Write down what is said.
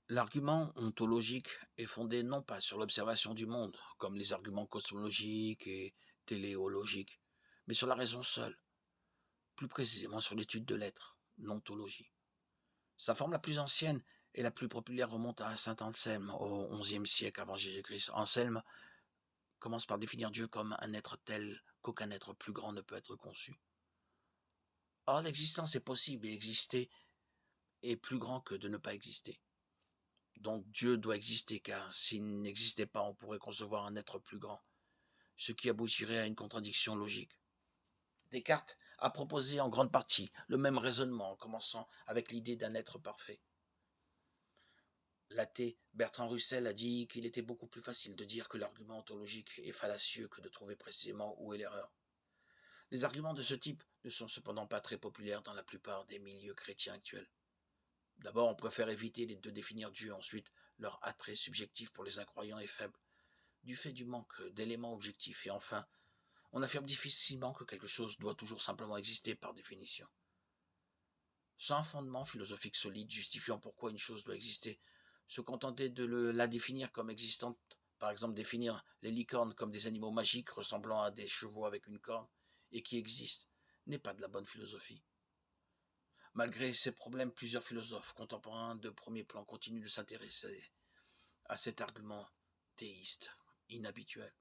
L'argument ontologique est fondé non pas sur l'observation du monde, comme les arguments cosmologiques et téléologiques, mais sur la raison seule, plus précisément sur l'étude de l'être, l'ontologie. Sa forme la plus ancienne et la plus populaire remonte à saint Anselme, au XIe siècle avant Jésus-Christ. Anselme commence par définir Dieu comme un être tel qu'aucun être plus grand ne peut être conçu. Or, l'existence est possible et exister est plus grand que de ne pas exister. Donc Dieu doit exister, car s'il n'existait pas, on pourrait concevoir un être plus grand, ce qui aboutirait à une contradiction logique. Descartes a proposé en grande partie le même raisonnement, en commençant avec l'idée d'un être parfait. L'athée Bertrand Russell a dit qu'il était beaucoup plus facile de dire que l'argument ontologique est fallacieux que de trouver précisément où est l'erreur. Les arguments de ce type ne sont cependant pas très populaires dans la plupart des milieux chrétiens actuels. D'abord, on préfère éviter de définir Dieu, ensuite leur attrait subjectif pour les incroyants est faible, du fait du manque d'éléments objectifs, et enfin, on affirme difficilement que quelque chose doit toujours simplement exister par définition. Sans un fondement philosophique solide justifiant pourquoi une chose doit exister, se contenter de la définir comme existante, par exemple définir les licornes comme des animaux magiques ressemblant à des chevaux avec une corne, et qui existent, n'est pas de la bonne philosophie. Malgré ces problèmes, plusieurs philosophes contemporains de premier plan continuent de s'intéresser à cet argument théiste inhabituel.